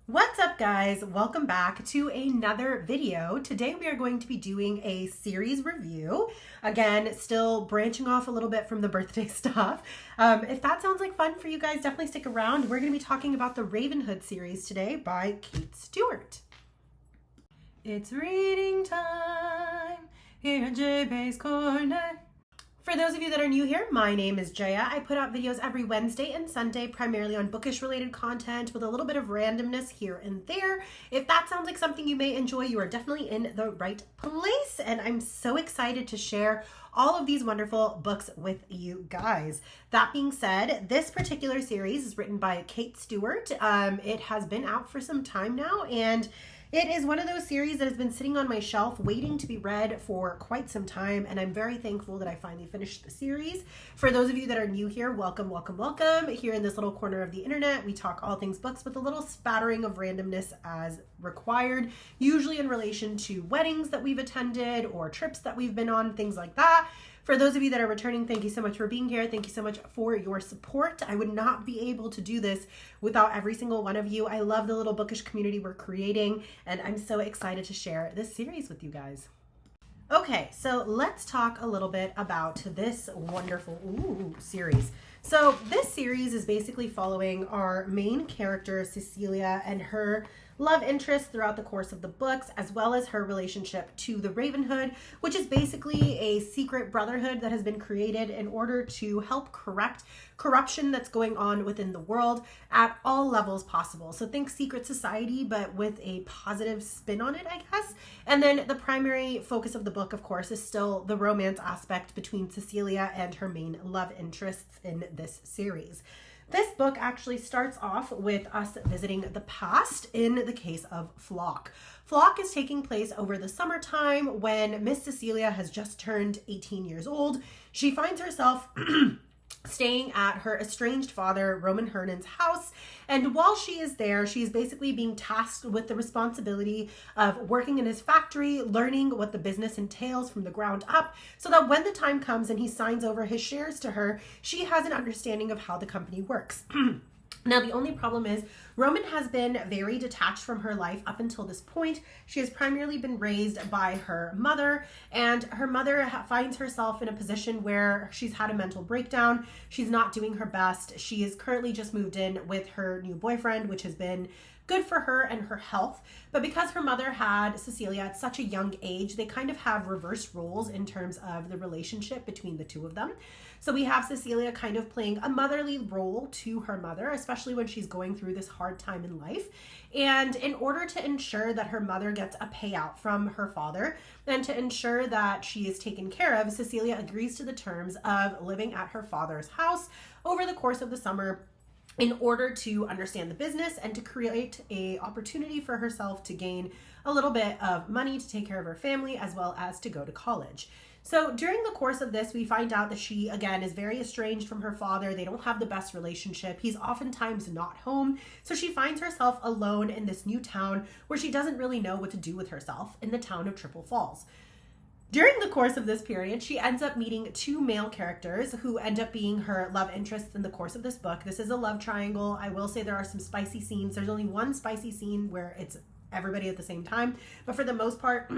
What's up, guys? Welcome back to another video. Today we are going to be doing a series review. Again, still branching off a little bit from the birthday stuff. If that sounds like fun for you guys, definitely stick around. We're going to be talking about the Ravenhood series today by Kate Stewart. It's reading time here at J-Bay's Corner. For those of you that are new here, my name is Jaya. I put out videos every Wednesday and Sunday, primarily on bookish related content with a little bit of randomness here and there. If that sounds like something you may enjoy, you are definitely in the right place. And I'm so excited to share all of these wonderful books with you guys. That being said, this particular series is written by Kate Stewart. It has been out for some time now, and it is one of those series that has been sitting on my shelf waiting to be read for quite some time, and I'm very thankful that I finally finished the series. For those of you that are new here, welcome, welcome, welcome. Here in this little corner of the internet, we talk all things books with a little spattering of randomness as required, usually in relation to weddings that we've attended or trips that we've been on, things like that. For those of you that are returning, thank you so much for being here. Thank you so much for your support. I would not be able to do this without every single one of you. I love the little bookish community we're creating, and I'm so excited to share this series with you guys. Okay, so let's talk a little bit about this wonderful series. So this series is basically following our main character, Cecilia, and her love interest throughout the course of the books, as well as her relationship to the Ravenhood, which is basically a secret brotherhood that has been created in order to help correct corruption that's going on within the world at all levels possible. So think secret society, but with a positive spin on it, I guess. And then the primary focus of the book, of course, is still the romance aspect between Cecilia and her main love interests in this series. This book actually starts off with us visiting the past in the case of Flock. Flock is taking place over the summertime when Miss Cecilia has just turned 18 years old. She finds herself staying at her estranged father, Roman Hernan's house. And while she is there, she's basically being tasked with the responsibility of working in his factory, learning what the business entails from the ground up, so that when the time comes and he signs over his shares to her, she has an understanding of how the company works. Now, the only problem is Roman has been very detached from her life up until this point. She has primarily been raised by her mother, and her mother finds herself in a position where she's had a mental breakdown. She's not doing her best. She is currently just moved in with her new boyfriend, which has been good for her and her health. But because her mother had Cecilia at such a young age, they kind of have reversed roles in terms of the relationship between the two of them. So we have Cecilia kind of playing a motherly role to her mother, especially when she's going through this hard time in life. And in order to ensure that her mother gets a payout from her father and to ensure that she is taken care of, Cecilia agrees to the terms of living at her father's house over the course of the summer in order to understand the business and to create an opportunity for herself to gain a little bit of money to take care of her family as well as to go to college. So during the course of this, we find out that she, again, is very estranged from her father. They don't have the best relationship. He's oftentimes not home. So she finds herself alone in this new town where she doesn't really know what to do with herself, in the town of Triple Falls. During the course of this period, she ends up meeting two male characters who end up being her love interests in the course of this book. This is a love triangle. I will say there are some spicy scenes. There's only one spicy scene where it's everybody at the same time. But for the most part,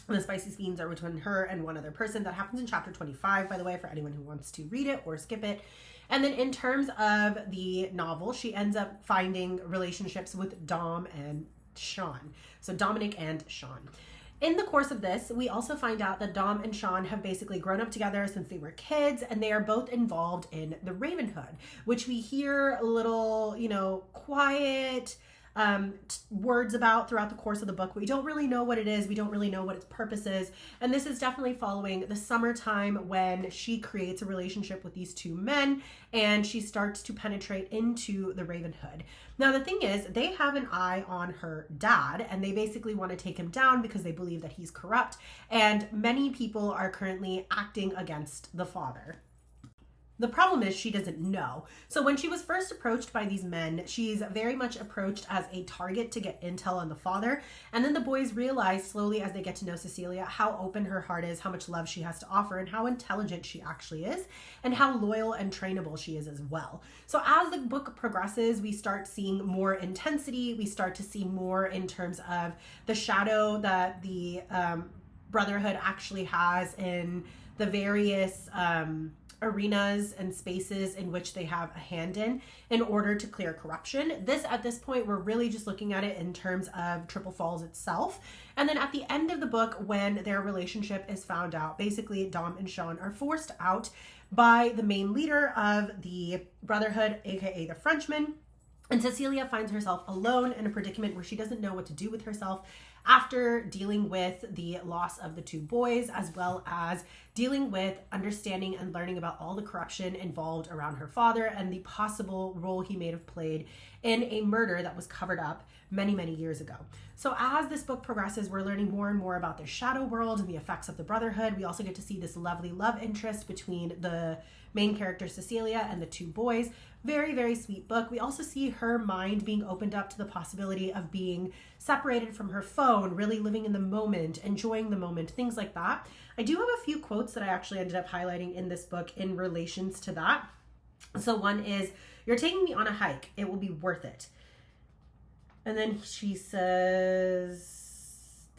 the spicy scenes are between her and one other person. That happens in chapter 25, by the way, for anyone who wants to read it or skip it. And then in terms of the novel, she ends up finding relationships with Dom and Sean. So Dominic and Sean. In the course of this, we also find out that Dom and Sean have basically grown up together since they were kids, and they are both involved in the Ravenhood, which we hear a little, quiet words about throughout the course of the book. We don't really know what it is. We don't really know what its purpose is. And this is definitely following the summertime when she creates a relationship with these two men and she starts to penetrate into the Ravenhood. Now, the thing is, they have an eye on her dad and they basically want to take him down because they believe that he's corrupt. And many people are currently acting against the father. The problem is she doesn't know. So when she was first approached by these men, she's very much approached as a target to get intel on the father. And then the boys realize slowly as they get to know Cecilia how open her heart is, how much love she has to offer, and how intelligent she actually is, and how loyal and trainable she is as well. So as the book progresses, we start seeing more intensity. We start to see more in terms of the shadow that the Brotherhood actually has in the various arenas and spaces in which they have a hand in order to clear corruption. At this point, we're really just looking at it in terms of Triple Falls itself. And then at the end of the book, when their relationship is found out, basically Dom and Sean are forced out by the main leader of the Brotherhood, aka the Frenchman. And Cecilia finds herself alone in a predicament where she doesn't know what to do with herself after dealing with the loss of the two boys, as well as dealing with understanding and learning about all the corruption involved around her father and the possible role he may have played in a murder that was covered up many, many years ago. So as this book progresses, we're learning more and more about the shadow world and the effects of the Brotherhood. We also get to see this lovely love interest between the main character Cecilia and the two boys. Very, very sweet book. We also see her mind being opened up to the possibility of being separated from her phone, really living in the moment, enjoying the moment, things like that. I do have a few quotes that I actually ended up highlighting in this book in relations to that. So one is, "You're taking me on a hike. It will be worth it." And then she says,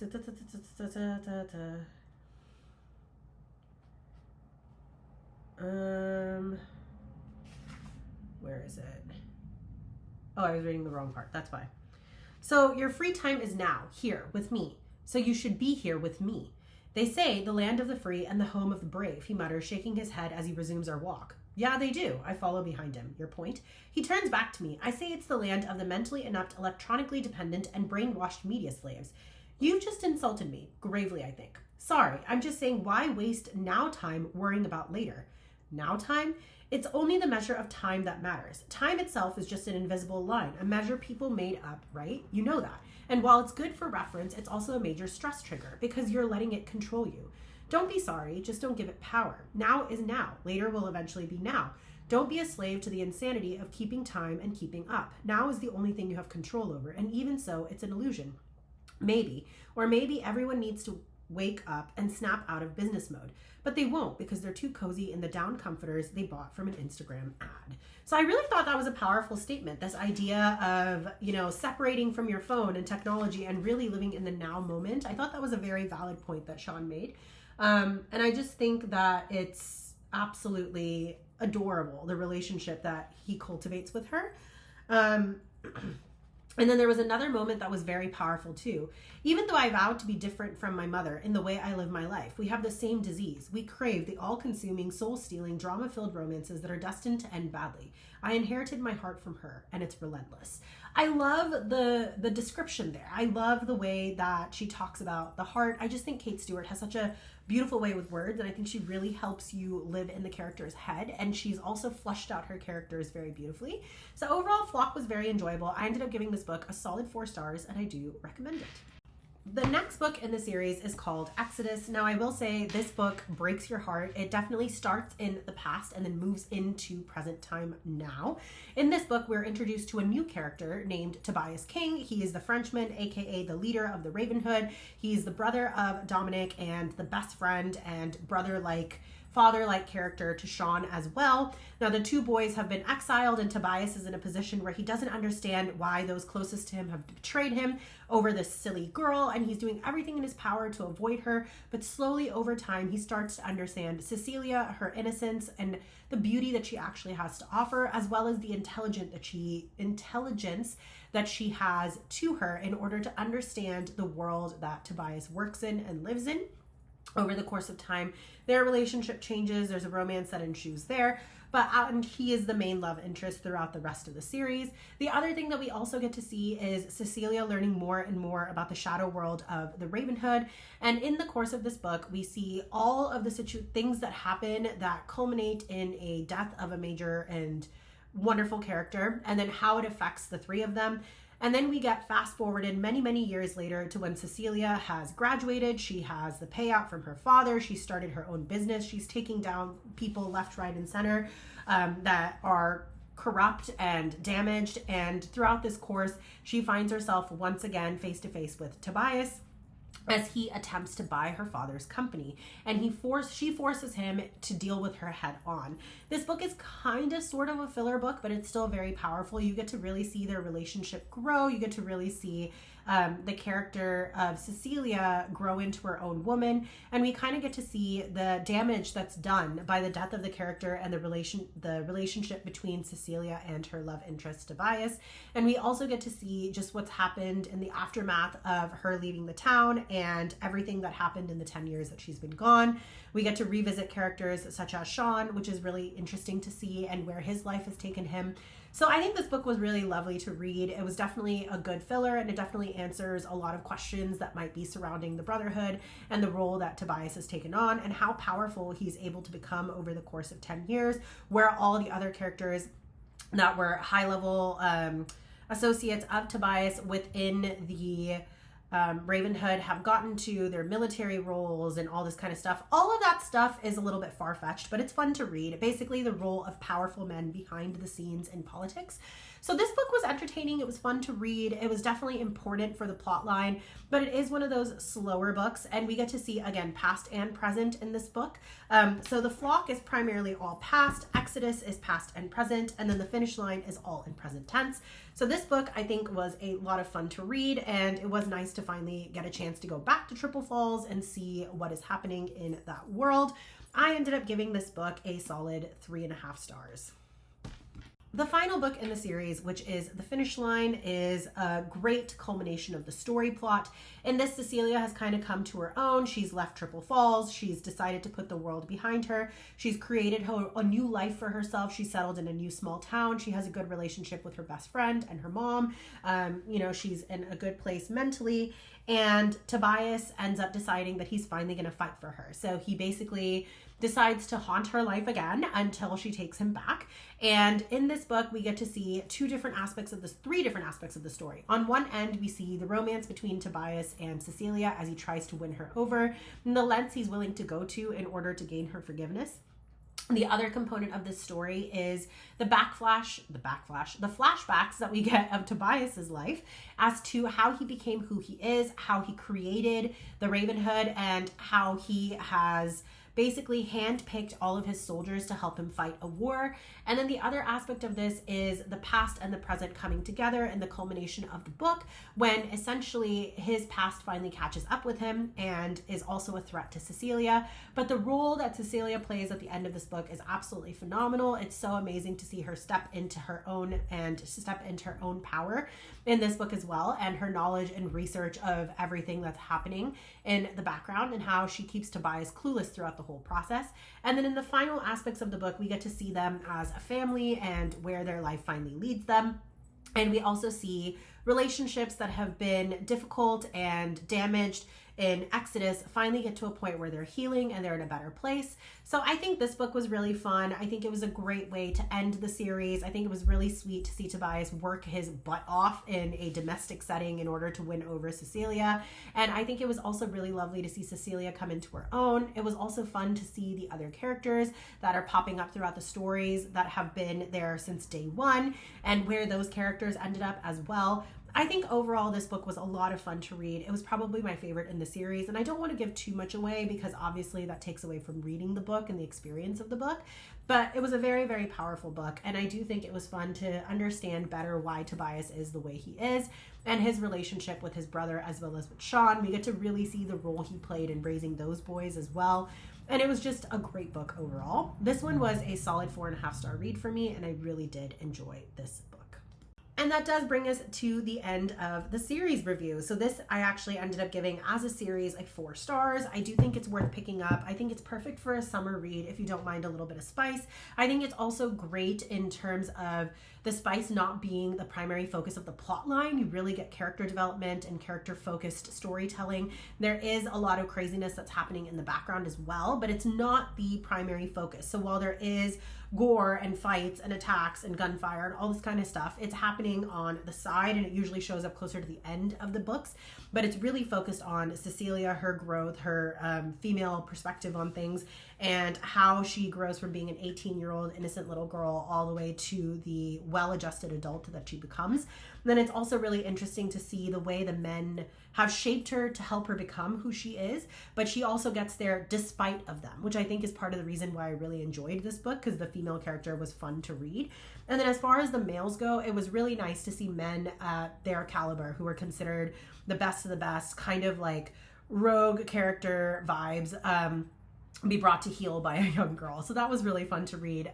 where is it? Oh, I was reading the wrong part. That's why. "So your free time is now, here, with me. So you should be here with me. They say the land of the free and the home of the brave," he mutters, shaking his head as he resumes our walk. "Yeah, they do." I follow behind him. "Your point?" He turns back to me. "I say it's the land of the mentally inept, electronically dependent, and brainwashed media slaves. You've just insulted me, gravely, I think. Sorry, I'm just saying, why waste now time worrying about later? Now time? It's only the measure of time that matters. Time itself is just an invisible line, a measure people made up, right? You know that. And while it's good for reference, it's also a major stress trigger because you're letting it control you. Don't be sorry, just don't give it power. Now is now. Later will eventually be now. Don't be a slave to the insanity of keeping time and keeping up. Now is the only thing you have control over, and even so, it's an illusion. Maybe, or maybe everyone needs to wake up and snap out of business mode. But they won't because they're too cozy in the down comforters they bought from an Instagram ad." So I really thought that was a powerful statement, this idea of, separating from your phone and technology and really living in the now moment. I thought that was a very valid point that Sean made. And I just think that it's absolutely adorable, the relationship that he cultivates with her. And then there was another moment that was very powerful too. "Even though I vowed to be different from my mother in the way I live my life, we have the same disease. We crave the all-consuming, soul-stealing, drama-filled romances that are destined to end badly. I inherited my heart from her, and it's relentless." I love the description there. I love the way that she talks about the heart. I just think Kate Stewart has such a beautiful way with words, and I think she really helps you live in the character's head, and she's also fleshed out her characters very beautifully. So overall, Flock was very enjoyable. I ended up giving this book a solid 4 stars, and I do recommend it. The next book in the series is called Exodus. Now, I will say this book breaks your heart. It definitely starts in the past and then moves into present time now. In this book, we're introduced to a new character named Tobias King. He is the Frenchman, aka the leader of the Ravenhood. He's the brother of Dominic and the best friend and brother-like, father-like character to Sean as well. Now, the two boys have been exiled, and Tobias is in a position where he doesn't understand why those closest to him have betrayed him over this silly girl, and he's doing everything in his power to avoid her. But slowly over time, he starts to understand Cecilia, her innocence, and the beauty that she actually has to offer, as well as the intelligence that she has to her in order to understand the world that Tobias works in and lives in. Over the course of time, their relationship changes. There's a romance that ensues there, and he is the main love interest throughout the rest of the series. The other thing that we also get to see is Cecilia learning more and more about the shadow world of the Ravenhood. And in the course of this book, we see all of the things that happen that culminate in a death of a major and wonderful character, and then how it affects the three of them. And then we get fast forwarded many, many years later to when Cecilia has graduated. She has the payout from her father. She started her own business. She's taking down people left, right, and center that are corrupt and damaged. And throughout this course, she finds herself once again face to face with Tobias as he attempts to buy her father's company, and she forces him to deal with her head on. This book is kind of sort of a filler book, but it's still very powerful. You get to really see their relationship grow. You get to really see the character of Cecilia grow into her own woman, and we kind of get to see the damage that's done by the death of the character and the relationship between Cecilia and her love interest Tobias. And we also get to see just what's happened in the aftermath of her leaving the town and everything that happened in the 10 years that she's been gone. We get to revisit characters such as Sean, which is really interesting to see, and where his life has taken him. So I think this book was really lovely to read. It was definitely a good filler, and it definitely answers a lot of questions that might be surrounding the Brotherhood and the role that Tobias has taken on and how powerful he's able to become over the course of 10 years, where all the other characters that were high-level associates of Tobias within the Ravenhood have gotten to their military roles and all this kind of stuff. All of that stuff is a little bit far-fetched, but it's fun to read. Basically, the role of powerful men behind the scenes in politics. So this book was entertaining. It was fun to read. It was definitely important for the plot line, but it is one of those slower books, and we get to see, again, past and present in this book. So the flock is primarily all past, Exodus is past and present, and then the finish line is all in present tense. So this book, I think, was a lot of fun to read, and it was nice to finally get a chance to go back to Triple Falls and see what is happening in that world. I ended up giving this book a solid 3.5 stars. The final book in the series, which is The Finish Line, is a great culmination of the story plot. In this, Cecilia has kind of come to her own. She's left Triple Falls. She's decided to put the world behind her. She's created a new life for herself. She's settled in a new small town. She has a good relationship with her best friend and her mom. She's in a good place mentally. And Tobias ends up deciding that he's finally going to fight for her. So he basically decides to haunt her life again until she takes him back. And in this book, we get to see three different aspects of the story. On one end, we see the romance between Tobias and Cecilia as he tries to win her over, and the lengths he's willing to go to in order to gain her forgiveness. The other component of this story is the flashbacks that we get of Tobias's life as to how he became who he is, how he created the Ravenhood, and how he has basically handpicked all of his soldiers to help him fight a war. And then the other aspect of this is the past and the present coming together in the culmination of the book, when essentially his past finally catches up with him and is also a threat to Cecilia. But the role that Cecilia plays at the end of this book is absolutely phenomenal. It's so amazing to see her step into her own power in this book as well, and her knowledge and research of everything that's happening in the background and how she keeps Tobias clueless throughout the whole process. And then in the final aspects of the book, we get to see them as a family and where their life finally leads them. And we also see relationships that have been difficult and damaged in Exodus finally get to a point where they're healing and they're in a better place. So I think this book was really fun. I think it was a great way to end the series. I think it was really sweet to see Tobias work his butt off in a domestic setting in order to win over Cecilia. And I think it was also really lovely to see Cecilia come into her own. It was also fun to see the other characters that are popping up throughout the stories that have been there since day one and where those characters ended up as well. I think overall this book was a lot of fun to read. It was probably my favorite in the series, and I don't want to give too much away because obviously that takes away from reading the book and the experience of the book, but it was a very, very powerful book, and I do think it was fun to understand better why Tobias is the way he is and his relationship with his brother as well as with Sean. We get to really see the role he played in raising those boys as well, and it was just a great book overall. This one was a solid 4.5 star read for me, and I really did enjoy this book. And that does bring us to the end of the series review. So this I actually ended up giving as a series like 4 stars. I do think it's worth picking up. I think it's perfect for a summer read if you don't mind a little bit of spice. I think it's also great in terms of the spice not being the primary focus of the plot line. You really get character development and character focused storytelling. There is a lot of craziness that's happening in the background as well, but it's not the primary focus. So while there is gore and fights and attacks and gunfire and all this kind of stuff. It's happening on the side, and it usually shows up closer to the end of the books, but it's really focused on Cecilia, her growth, her female perspective on things, and how she grows from being an 18-year-old innocent little girl all the way to the well-adjusted adult that she becomes. And then it's also really interesting to see the way the men have shaped her to help her become who she is, but she also gets there despite of them, which I think is part of the reason why I really enjoyed this book, because the female character was fun to read. And then as far as the males go, it was really nice to see men at their caliber who were considered the best of the best, kind of like rogue character vibes, be brought to heel by a young girl. So that was really fun to read.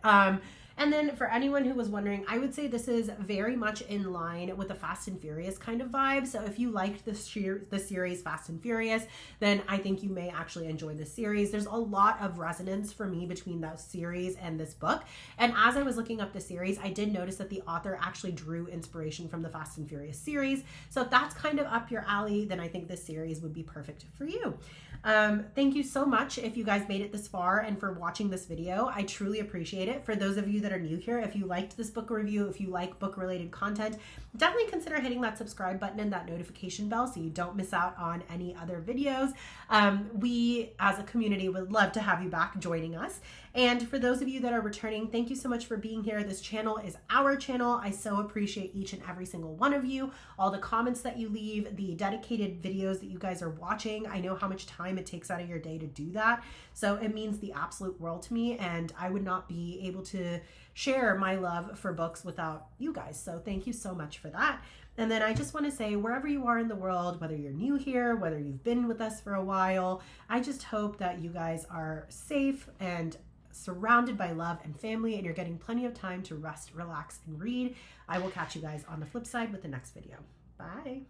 And then for anyone who was wondering, I would say this is very much in line with the Fast and Furious kind of vibe. So if you liked the series Fast and Furious, then I think you may actually enjoy this series. There's a lot of resonance for me between that series and this book. And as I was looking up the series, I did notice that the author actually drew inspiration from the Fast and Furious series. So if that's kind of up your alley, then I think this series would be perfect for you. Thank you so much if you guys made it this far and for watching this video. I truly appreciate it. For those of you that are new here, if you liked this book review, if you like book related content, definitely consider hitting that subscribe button and that notification bell so you don't miss out on any other videos. We as a community would love to have you back joining us. And for those of you that are returning, thank you so much for being here. This channel is our channel. I so appreciate each and every single one of you, all the comments that you leave, the dedicated videos that you guys are watching. I know how much time it takes out of your day to do that. So it means the absolute world to me, and I would not be able to share my love for books without you guys. So thank you so much for that. And then I just want to say, wherever you are in the world, whether you're new here, whether you've been with us for a while, I just hope that you guys are safe and surrounded by love and family, and you're getting plenty of time to rest, relax, and read. I will catch you guys on the flip side with the next video. Bye.